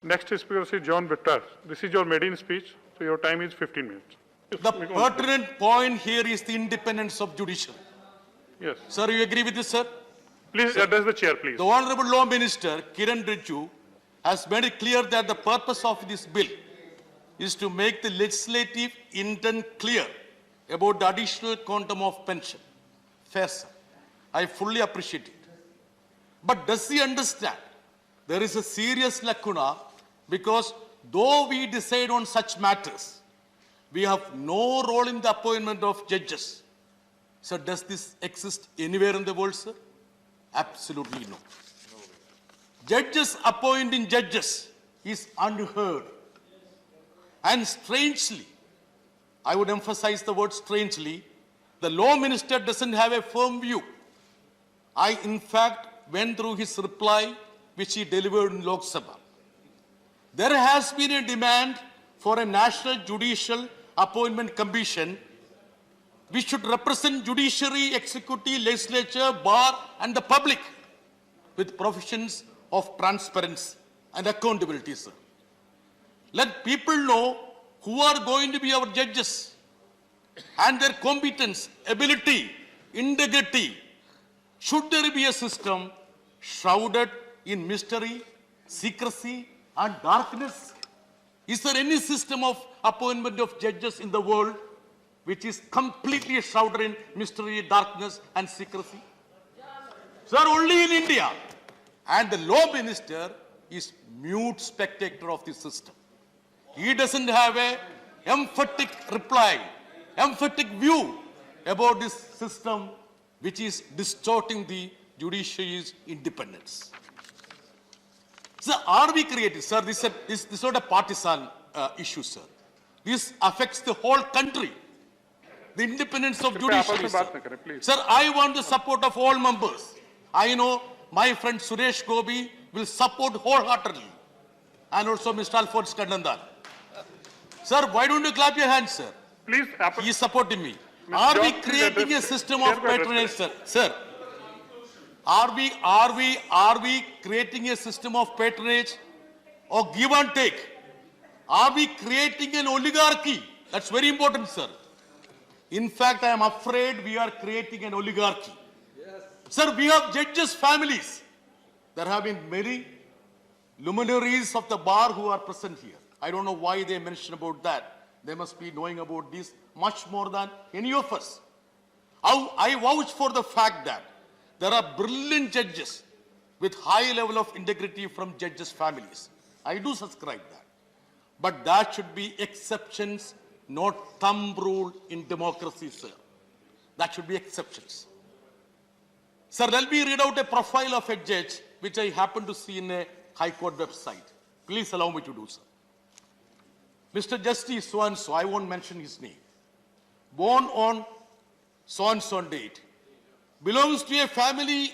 Next speaker is John Vittar. This is your maiden speech, so your time is 15 minutes. The pertinent point here is the independence of judiciary. Yes. Sir, you agree with this, sir? Please address the chair, please. The Honorable Law Minister, Kiran Rijiju, has made it clear that the purpose of this bill is to make the legislative intent clear about the additional quantum of pension. Fair, sir. I fully appreciate it. But does he understand there is a serious lacuna because though we decide on such matters, we have no role in the appointment of judges. So does this exist anywhere in the world, sir? Absolutely no. Judges appointing judges is unheard. And strangely, I would emphasize the word strangely, the law minister doesn't have a firm view. I, in fact, went through his reply, which he delivered in Lok Sabha. There has been a demand for a national judicial appointment commission which should represent judiciary, executive, legislature, bar, and the public with provisions of transparency and accountability, sir. Let people know who are going to be our judges and their competence, ability, integrity. Should there be a system shrouded in mystery, secrecy, and darkness? Is there any system of appointment of judges in the world which is completely shrouded in mystery, darkness, and secrecy? Sir, only in India. And the law minister is mute spectator of this system. He doesn't have a emphatic reply, emphatic view about this system which is distorting the judiciary's independence. Sir, are we creating, sir, this is not a partisan issue, sir. This affects the whole country. The independence of judiciary, sir. Sir, I want the support of all members. I know my friend Suresh Gopi will support wholeheartedly. And also Mr. Alphonse Kannandar. Sir, why don't you clap your hands, sir? Please. He is supporting me. Are we creating a system of patronage, sir? Sir, are we creating a system of patronage or give and take? Are we creating an oligarchy? That's very important, sir. In fact, I am afraid we are creating an oligarchy. Yes. Sir, we have judges' families. There have been many luminaries of the bar who are present here. I don't know why they mention about that. They must be knowing about this much more than any of us. I vouch for the fact that there are brilliant judges with high level of integrity from judges' families. I do subscribe that. But that should be exceptions, not thumb rule in democracy, sir. That should be exceptions. Sir, let me read out a profile of a judge which I happen to see in a High Court website. Please allow me to do so. Mr. Justice so-and-so, I won't mention his name, born on so-and-so date, belongs to a family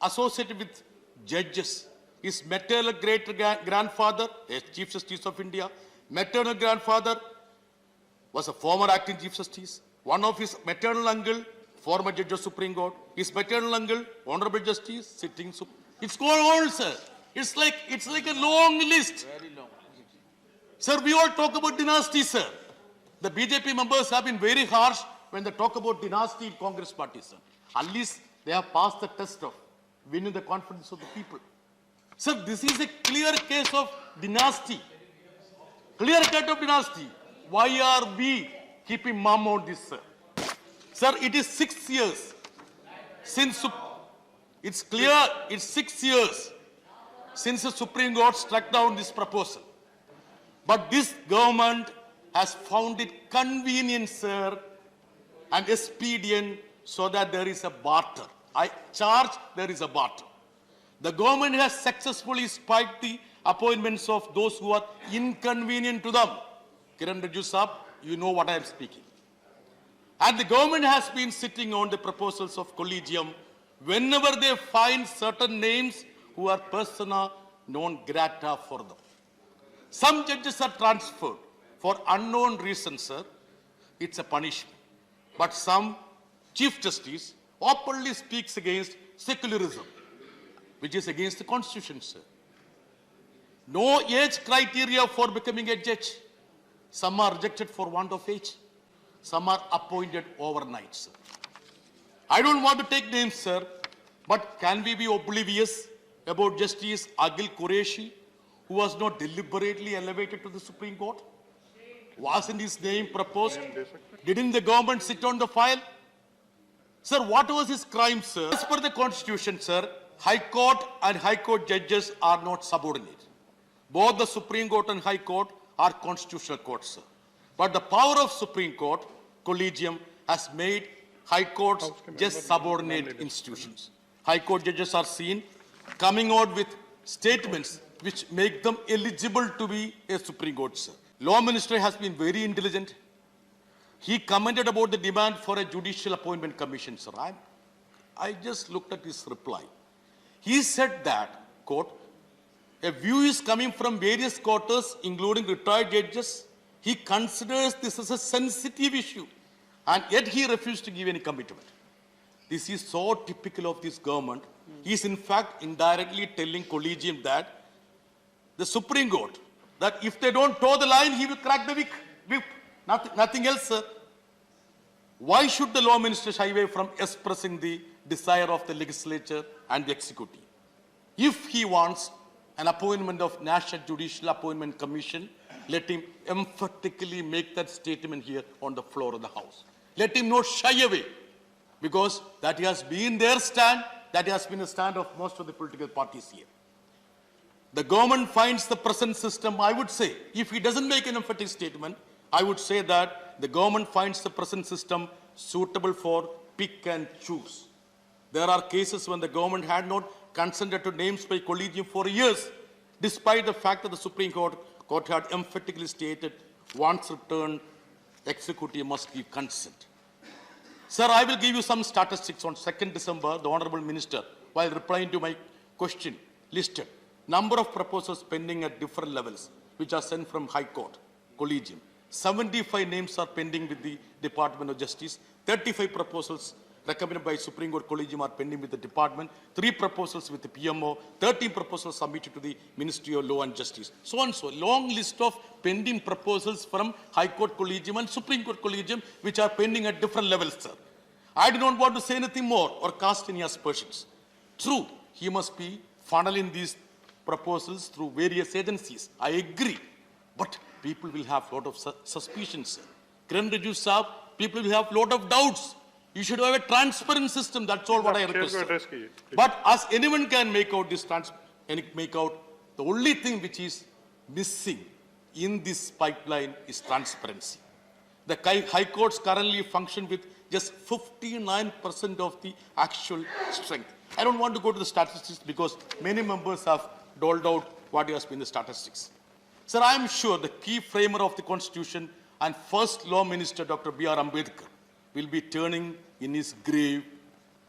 associated with judges. His maternal great-grandfather, a Chief Justice of India, maternal grandfather was a former acting Chief Justice. One of his maternal uncle, former Judge of Supreme Court. His maternal uncle, Honorable Justice, sitting. It's going on, sir. It's like a long list. Very long. Sir, we all talk about dynasty, sir. The BJP members have been very harsh when they talk about dynasty in Congress party, sir. At least they have passed the test of winning the confidence of the people. Sir, this is a clear case of dynasty. Clear cut of dynasty. Why are we keeping mum on this, sir? Sir, it is 6 years since, it's clear, it's 6 years since the Supreme Court struck down this proposal. But this government has found it convenient, sir, and expedient so that there is a barter. I charge there is a barter. The government has successfully spiked the appointments of those who are inconvenient to them. Kiran Rijiju Saab, you know what I am speaking. And the government has been sitting on the proposals of collegium whenever they find certain names who are persona non grata for them. Some judges are transferred for unknown reasons, sir. It's a punishment. But some Chief Justice openly speaks against secularism, which is against the Constitution, sir. No age criteria for becoming a judge. Some are rejected for want of age. Some are appointed overnight, sir. I don't want to take names, sir, but can we be oblivious about Justice Agil Qureshi, who was not deliberately elevated to the Supreme Court? Wasn't his name proposed? Didn't the government sit on the file? Sir, what was his crime, sir? As per the Constitution, sir, High Court and High Court judges are not subordinate. Both the Supreme Court and High Court are constitutional courts, sir. But the power of Supreme Court, Collegium, has made High Courts just subordinate institutions. High Court judges are seen coming out with statements which make them eligible to be a Supreme Court, sir. Law Minister has been very intelligent. He commented about the demand for a judicial appointment commission, sir. I just looked at his reply. He said that, quote, a view is coming from various quarters, including retired judges. He considers this as a sensitive issue, and yet he refused to give any commitment. This is so typical of this government. He is in fact indirectly telling Collegium that the Supreme Court, that if they don't toe the line, he will crack the whip. Nothing else, sir. Why should the Law Minister shy away from expressing the desire of the legislature and the executive? If he wants an appointment of National Judicial Appointment Commission, let him emphatically make that statement here on the floor of the House. Let him not shy away, because that has been their stand, that has been the stand of most of the political parties here. The government finds the present system, I would say, if he doesn't make an emphatic statement, I would say that the government finds the present system suitable for pick and choose. There are cases when the government had not consented to names by Collegium for years, despite the fact that the Supreme Court had emphatically stated, once returned, executive must give consent. Sir, I will give you some statistics. On 2nd December, the Honorable Minister, while replying to my question, listed number of proposals pending at different levels, which are sent from High Court, Collegium. 75 names are pending with the Department of Justice. 35 proposals recommended by Supreme Court Collegium are pending with the Department. 3 proposals with the PMO. 13 proposals submitted to the Ministry of Law and Justice. So and so. Long list of pending proposals from High Court Collegium and Supreme Court Collegium, which are pending at different levels, sir. I do not want to say anything more or cast any aspersions. True, he must be funneling these proposals through various agencies. I agree. But people will have a lot of suspicions, sir. Kiran Rijiju Saab, people will have a lot of doubts. You should have a transparent system. That's all what I request, sir. But as anyone can make out this the only thing which is missing in this pipeline is transparency. The High Courts currently function with just 59% of the actual strength. I don't want to go to the statistics because many members have doled out what has been the statistics. Sir, I am sure the key framer of the Constitution and first Law Minister, Dr. B.R. Ambedkar, will be turning in his grave,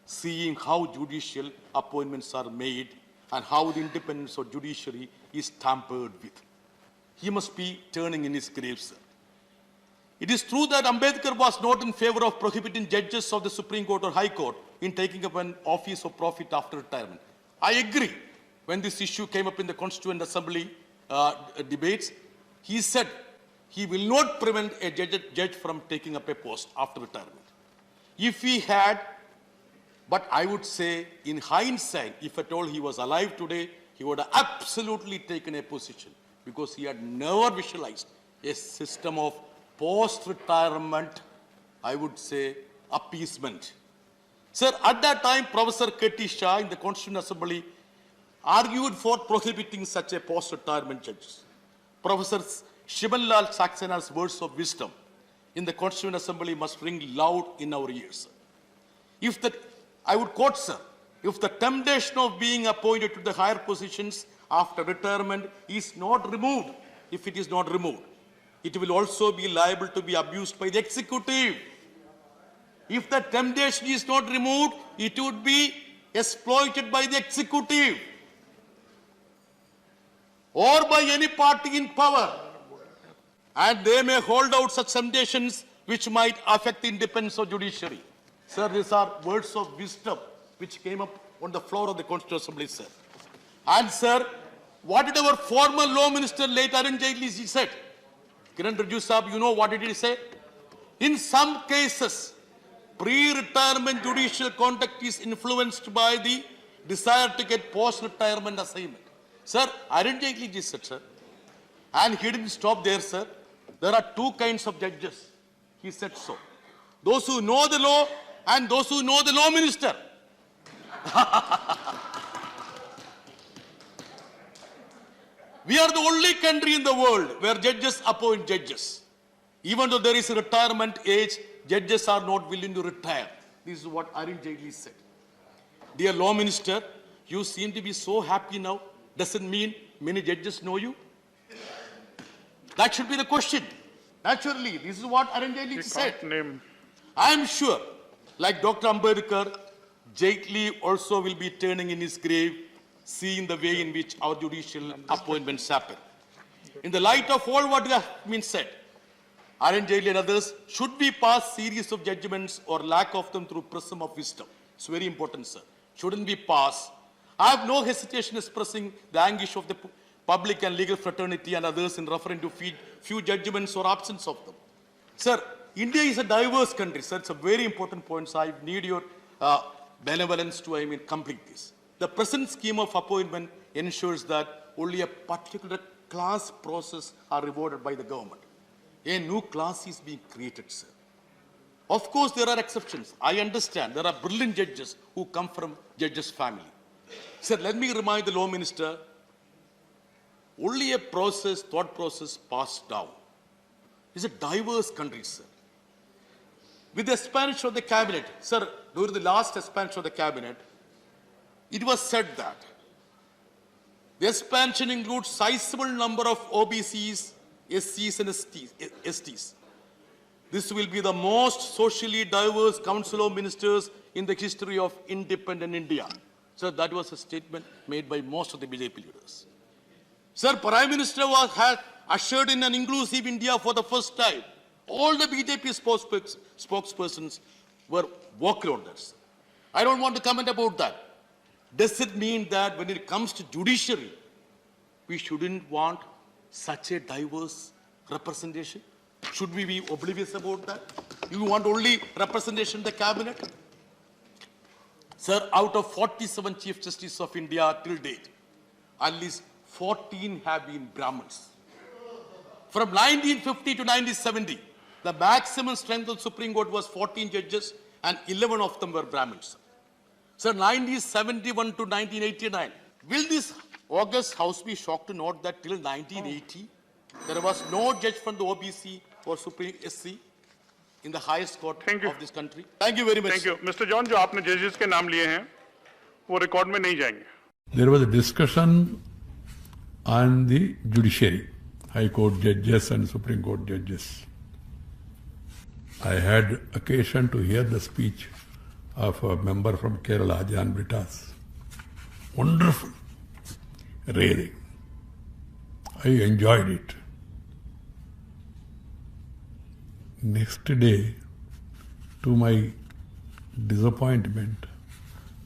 seeing how judicial appointments are made and how the independence of judiciary is tampered with. He must be turning in his grave, sir. It is true that Ambedkar was not in favor of prohibiting judges of the Supreme Court or High Court in taking up an office of profit after retirement. I agree. When this issue came up in the Constituent Assembly debates, he said he will not prevent a judge from taking up a post after retirement. If he had, but I would say in hindsight, if at all he was alive today, he would have absolutely taken a position because he had never visualized a system of post-retirement, I would say, appeasement. Sir, at that time, Professor K.T. Shah in the Constituent Assembly argued for prohibiting such a post-retirement judges. Professor Shivanlal Saxena's words of wisdom in the Constituent Assembly must ring loud in our ears. I would quote, sir, if the temptation of being appointed to the higher positions after retirement is not removed, if it is not removed, it will also be liable to be abused by the executive. If the temptation is not removed, it would be exploited by the executive or by any party in power. And they may hold out such temptations which might affect the independence of judiciary. Sir, these are words of wisdom which came up on the floor of the Constituent Assembly, sir. And sir, What did our former law minister, late Arun Jaitley, said? Kiran Rijiju Saab, you know what did he say? In some cases, pre-retirement judicial conduct is influenced by the desire to get post-retirement assignment. Sir, Arun Jaitley ji said, sir. And he didn't stop there, sir. There are two kinds of judges. He said so. Those who know the law and those who know the law minister. We are the only country in the world where judges appoint judges. Even though there is a retirement age, judges are not willing to retire. This is what Arun Jaitley said. Dear Law Minister, you seem to be so happy now. Doesn't mean many judges know you. That should be the question. Naturally, this is what Arun Jaitley said. Name. I am sure, like Dr. Ambedkar, Jaitley also will be turning in his grave, seeing the way in which our judicial appointments happen. In the light of all what has been said, Arun Jaitley and others, should we pass series of judgments or lack of them through prism of wisdom? It's very important, sir. Shouldn't we pass? I have no hesitation expressing the anguish of the public and legal fraternity and others in referring to few judgments or absence of them. Sir, India is a diverse country, sir. It's a very important point, so I need your benevolence to, complete this. The present scheme of appointment ensures that only a particular class process are rewarded by the government. A new class is being created, sir. Of course, there are exceptions. I understand. There are brilliant judges who come from judges' family. Sir, let me remind the law minister, only a process, thought process passed down. It's a diverse country, sir. With the expansion of the cabinet, sir, during the last expansion of the cabinet, it was said that the expansion includes sizable number of OBCs, SCs and STs. This will be the most socially diverse council of ministers in the history of independent India. So that was a statement made by most of the BJP leaders. Sir, Prime Minister had ushered in an inclusive India for the first time. All the BJP spokespersons were vocal on that. I don't want to comment about that. Does it mean that when it comes to judiciary, we shouldn't want such a diverse representation? Should we be oblivious about that? You want only representation in the cabinet? Sir, out of 47 Chief Justices of India till date, at least 14 have been Brahmins. From 1950 to 1970, the maximum strength of the Supreme Court was 14 judges and 11 of them were Brahmins. Sir, 1971 to 1989, will this August House be shocked to note that till 1980, there was no judge from the OBC or Supreme SC in the highest court of this country? Thank you very much. Thank you. Mr. John, जो आपने judges के नाम लिए हैं, वो record में नहीं जाएंगे. There was a discussion on the judiciary, High Court judges and Supreme Court judges. I had occasion to hear the speech of a member from Kerala, Jan Britas. Wonderful, really. I enjoyed it. Next day, to my disappointment,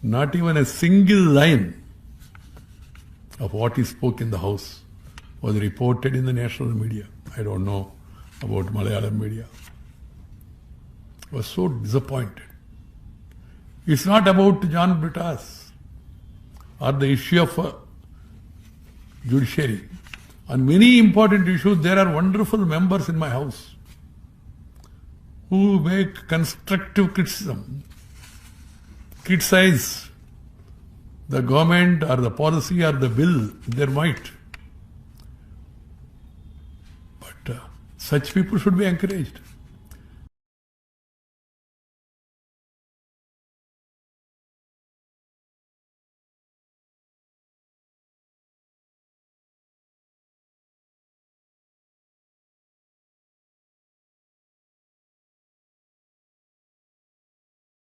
not even a single line of what he spoke in the House was reported in the national media. I don't know about Malayalam media. I was so disappointed. It's not about John Britas or the issue of judiciary. On many important issues, there are wonderful members in my house who make constructive criticism, criticize the government or the policy or the bill, their might. But such people should be encouraged.